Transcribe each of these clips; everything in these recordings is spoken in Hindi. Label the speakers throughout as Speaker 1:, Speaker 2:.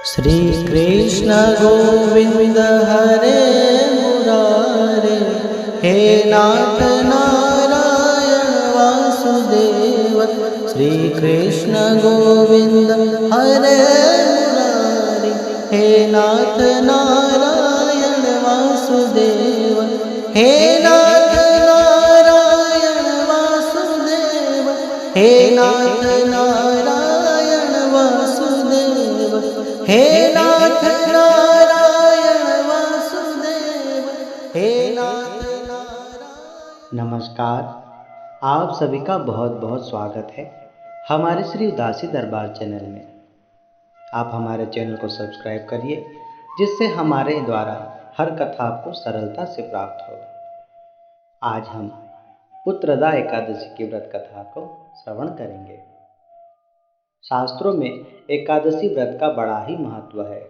Speaker 1: श्री कृष्ण गोविंद हरे मुरारे, हे नाथ नारायण वासुदेव। श्री कृष्ण गोविंद हरे मुरारे, हे नाथ नारायण वासुदेव। हे नाथ नारायण वासुदेव, हे नाथ नारायण वासुदेव, हे नाथ नारायण वासुदेव, हे नाथ नारायण। नमस्कार, आप सभी का बहुत बहुत स्वागत है हमारे श्री उदासी दरबार चैनल में। आप हमारे चैनल को सब्सक्राइब करिए, जिससे हमारे द्वारा हर कथा आपको सरलता से प्राप्त हो। आज हम पुत्रदा एकादशी की व्रत कथा को श्रवण करेंगे। शास्त्रों में एकादशी व्रत का बड़ा ही महत्व है।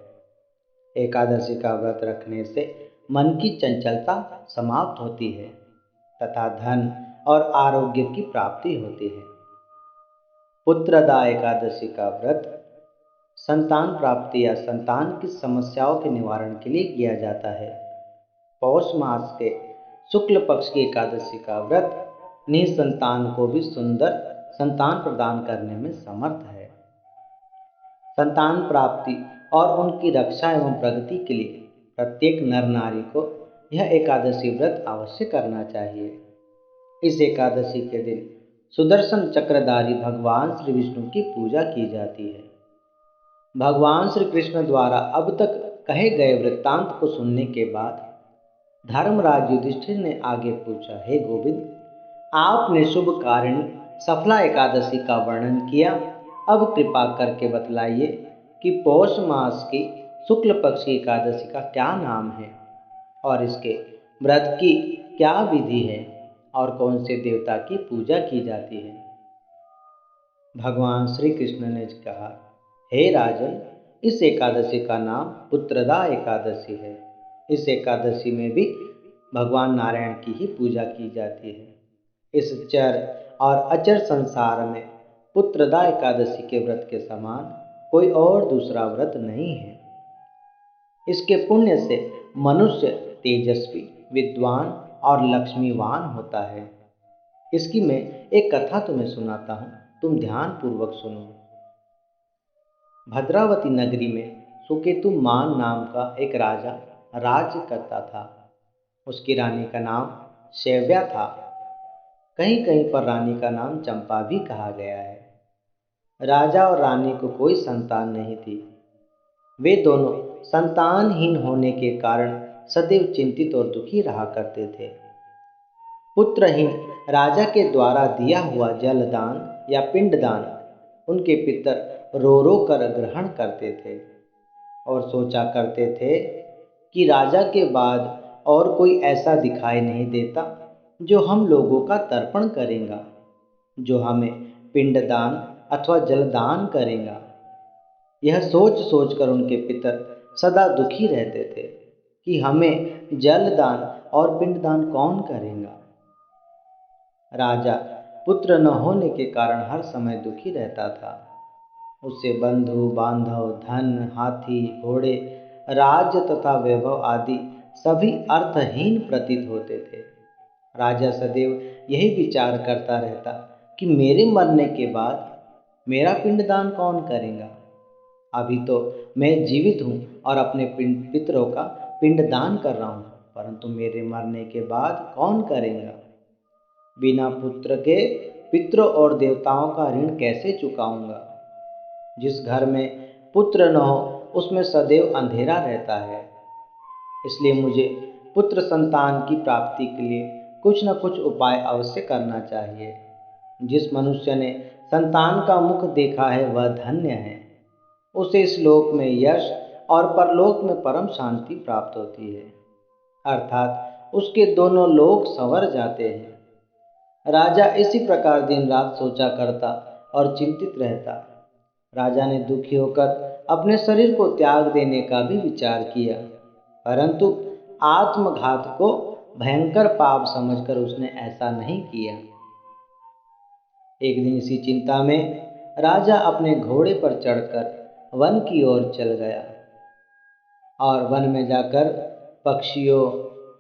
Speaker 1: एकादशी का व्रत रखने से मन की चंचलता समाप्त होती है तथा धन और आरोग्य की प्राप्ति होती है। पुत्रदा एकादशी का व्रत संतान प्राप्ति या संतान की समस्याओं के निवारण के लिए किया जाता है। पौष मास के शुक्ल पक्ष की एकादशी का व्रत निसंतान को भी सुंदर संतान प्रदान करने में समर्थ है। संतान प्राप्ति और उनकी रक्षा एवं प्रगति के लिए प्रत्येक नर नारी को यह एकादशी व्रत अवश्य करना चाहिए। इस एकादशी के दिन सुदर्शन चक्रधारी भगवान श्री विष्णु की पूजा की जाती है। भगवान श्री कृष्ण द्वारा अब तक कहे गए वृत्तांत को सुनने के बाद धर्मराज युधिष्ठिर ने आगे पूछा, हे गोविंद, आपने शुभ कारिणी सफला एकादशी का वर्णन किया, अब कृपा करके बतलाइए कि पौष मास की शुक्ल पक्ष की एकादशी का क्या नाम है और इसके व्रत की क्या विधि है और कौन से देवता की पूजा की जाती है। भगवान श्री कृष्ण ने कहा, हे राजन, इस एकादशी का नाम पुत्रदा एकादशी है। इस एकादशी में भी भगवान नारायण की ही पूजा की जाती है। इस चर और अचर संसार में पुत्रदा एकादशी के व्रत के समान कोई और दूसरा व्रत नहीं है। इसके पुण्य से मनुष्य तेजस्वी, विद्वान और लक्ष्मीवान होता है। इसकी मैं एक कथा तुम्हें सुनाता हूँ, तुम ध्यान पूर्वक सुनो। भद्रावती नगरी में सुकेतुमान नाम का एक राजा राज्य करता था। उसकी रानी का नाम शैव्या था। कहीं कहीं पर रानी का नाम चंपा भी कहा गया है। राजा और रानी को कोई संतान नहीं थी। वे दोनों संतानहीन होने के कारण सदैव चिंतित और दुखी रहा करते थे। पुत्रहीन राजा के द्वारा दिया हुआ जलदान या पिंडदान उनके पितर रो रो कर ग्रहण करते थे और सोचा करते थे कि राजा के बाद और कोई ऐसा दिखाई नहीं देता जो हम लोगों का तर्पण करेगा, जो हमें पिंडदान अथवा जलदान करेगा। यह सोच सोचकर उनके पितर सदा दुखी रहते थे कि हमें जलदान और पिंडदान कौन करेगा। राजा पुत्र न होने के कारण हर समय दुखी रहता था। उससे बंधु बांधव, धन, हाथी, घोड़े, राज्य तथा वैभव आदि सभी अर्थहीन प्रतीत होते थे। राजा सदैव यही विचार करता रहता कि मेरे मरने के बाद मेरा पिंडदान कौन करेगा। अभी तो मैं जीवित हूँ और अपने पितरों का पिंडदान कर रहा हूँ, परंतु मेरे मरने के बाद कौन करेगा। बिना पुत्र के पितरों और देवताओं का ऋण कैसे चुकाऊंगा। जिस घर में पुत्र न हो उसमें सदैव अंधेरा रहता है। इसलिए मुझे पुत्र संतान की प्राप्ति के लिए कुछ न कुछ उपाय अवश्य करना चाहिए। जिस मनुष्य ने संतान का मुख देखा है वह धन्य है। उसे इस लोक में यश और परलोक में परम शांति प्राप्त होती है, अर्थात उसके दोनों लोक संवर जाते हैं। राजा इसी प्रकार दिन रात सोचा करता और चिंतित रहता। राजा ने दुखी होकर अपने शरीर को त्याग देने का भी विचार किया, परंतु आत्मघात को भयंकर पाप समझकर उसने ऐसा नहीं किया। एक दिन इसी चिंता में राजा अपने घोड़े पर चढ़कर वन की ओर चल गया और वन में जाकर पक्षियों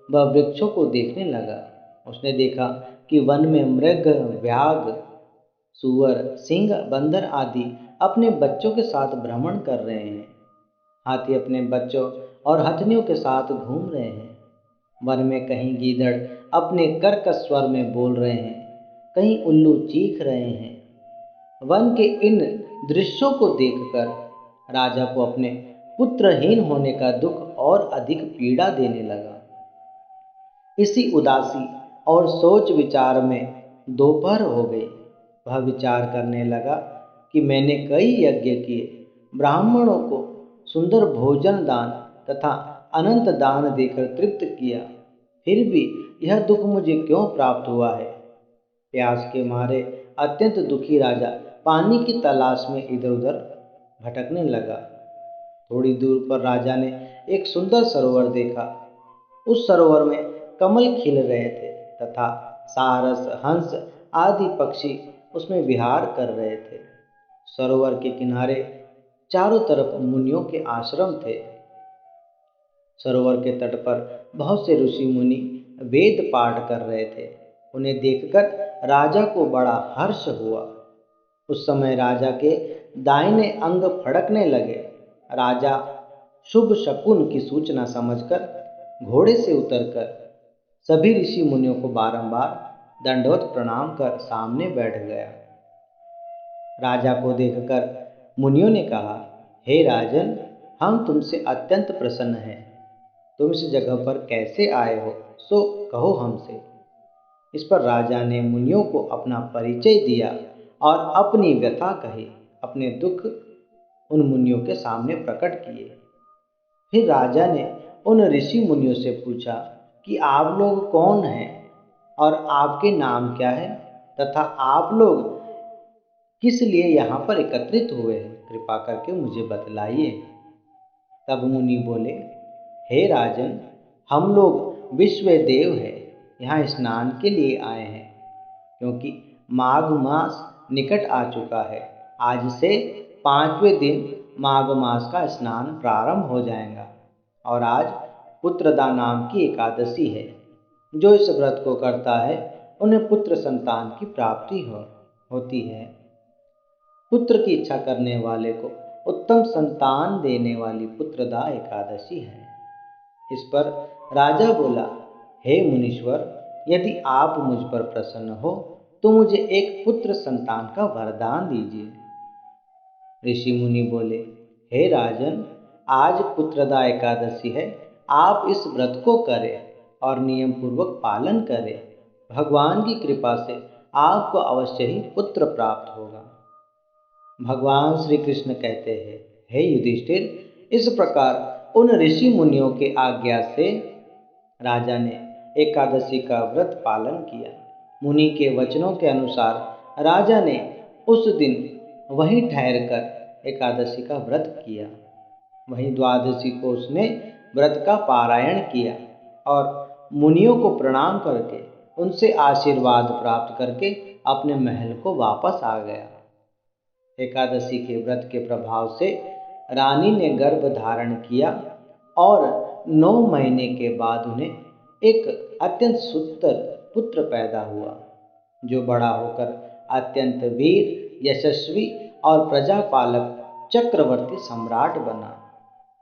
Speaker 1: व वृक्षों को देखने लगा। उसने देखा कि वन में मृग, व्याघ्र, सूअर, सिंह, बंदर आदि अपने बच्चों के साथ भ्रमण कर रहे हैं। हाथी अपने बच्चों और हथनियों के साथ घूम रहे हैं। वन में कहीं गीदड़ अपने कर्कश स्वर में बोल रहे हैं, कहीं उल्लू चीख रहे हैं। वन के इन दृश्यों को देखकर राजा को अपने पुत्रहीन होने का दुख और अधिक पीड़ा देने लगा। इसी उदासी और सोच विचार में दोपहर हो गई। वह विचार करने लगा कि मैंने कई यज्ञ किए, ब्राह्मणों को सुंदर भोजन दान तथा अनंत दान देकर तृप्त किया, फिर भी यह दुख मुझे क्यों प्राप्त हुआ है। प्यास के मारे अत्यंत दुखी राजा पानी की तलाश में इधर उधर भटकने लगा। थोड़ी दूर पर राजा ने एक सुंदर सरोवर देखा। उस सरोवर में कमल खिल रहे थे तथा सारस, हंस आदि पक्षी उसमें विहार कर रहे थे। सरोवर के किनारे चारों तरफ मुनियों के आश्रम थे। सरोवर के तट पर बहुत से ऋषि मुनि वेद पाठ कर रहे थे। उन्हें देखकर राजा को बड़ा हर्ष हुआ। उस समय राजा के दाहिने अंग फड़कने लगे। राजा शुभ शकुन की सूचना समझकर घोड़े से उतरकर सभी ऋषि मुनियों को बारंबार दंडवत प्रणाम कर सामने बैठ गया। राजा को देखकर मुनियों ने कहा, हे राजन, हम तुमसे अत्यंत प्रसन्न हैं। तुम इस जगह पर कैसे आए हो, सो कहो हमसे। इस पर राजा ने मुनियों को अपना परिचय दिया और अपनी व्यथा कही, अपने दुख उन मुनियों के सामने प्रकट किए। फिर राजा ने उन ऋषि मुनियों से पूछा कि आप लोग कौन हैं और आपके नाम क्या है तथा आप लोग किस लिए यहाँ पर एकत्रित हुए हैं, कृपा करके मुझे बतलाइए। तब मुनि बोले, हे राजन, हम लोग विश्व देव हैं, यहाँ स्नान के लिए आए हैं, क्योंकि माघ मास निकट आ चुका है। आज से 5वें दिन माघ मास का स्नान प्रारंभ हो जाएगा और आज पुत्रदा नाम की एकादशी है। जो इस व्रत को करता है उन्हें पुत्र संतान की प्राप्ति होती है। पुत्र की इच्छा करने वाले को उत्तम संतान देने वाली पुत्रदा एकादशी है। इस पर राजा बोला, हे मुनीश्वर, यदि आप मुझ पर प्रसन्न हो तो मुझे एक पुत्र संतान का वरदान दीजिए। ऋषि मुनि बोले, हे राजन, आज पुत्रदा एकादशी है, आप इस व्रत को करें और नियम पूर्वक पालन करें। भगवान की कृपा से आपको अवश्य ही पुत्र प्राप्त होगा। भगवान श्री कृष्ण कहते हैं, हे युधिष्ठिर, इस प्रकार उन ऋषि मुनियों के आज्ञा से राजा ने एकादशी का व्रत पालन किया। मुनि के वचनों के अनुसार राजा ने उस दिन वहीं ठहरकर एकादशी का व्रत किया। वहीं द्वादशी को उसने व्रत का पारायण किया और मुनियों को प्रणाम करके उनसे आशीर्वाद प्राप्त करके अपने महल को वापस आ गया। एकादशी के व्रत के प्रभाव से रानी ने गर्भ धारण किया और 9 महीने के बाद उन्हें एक अत्यंत सुंदर पुत्र पैदा हुआ, जो बड़ा होकर अत्यंत वीर, यशस्वी और प्रजापालक चक्रवर्ती सम्राट बना।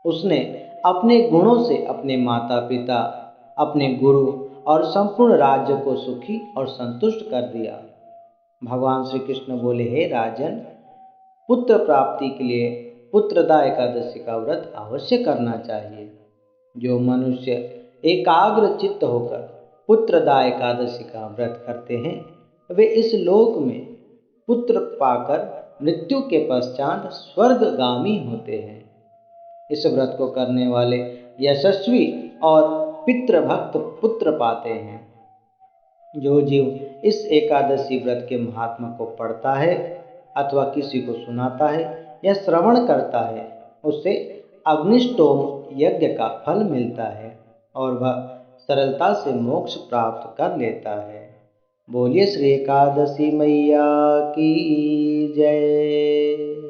Speaker 1: उसने अपने गुणों से अपने माता पिता, अपने गुरु और संपूर्ण राज्य को सुखी और संतुष्ट कर दिया। भगवान श्री कृष्ण बोले, हे राजन, पुत्र प्राप्ति के लिए पुत्रदा एकादशी का व्रत अवश्य करना चाहिए। जो मनुष्य एकाग्र चित्त होकर पुत्रदा एकादशी का व्रत करते हैं, वे इस लोक में पुत्र पाकर मृत्यु के पश्चात स्वर्गगामी होते हैं। इस व्रत को करने वाले यशस्वी और पितृभक्त पुत्र पाते हैं। जो जीव इस एकादशी व्रत के महात्मा को पढ़ता है अथवा किसी को सुनाता है या श्रवण करता है, उसे अग्निष्टोम यज्ञ का फल मिलता है और वह सरलता से मोक्ष प्राप्त कर लेता है। बोलिए श्री एकादशी मैया की जय।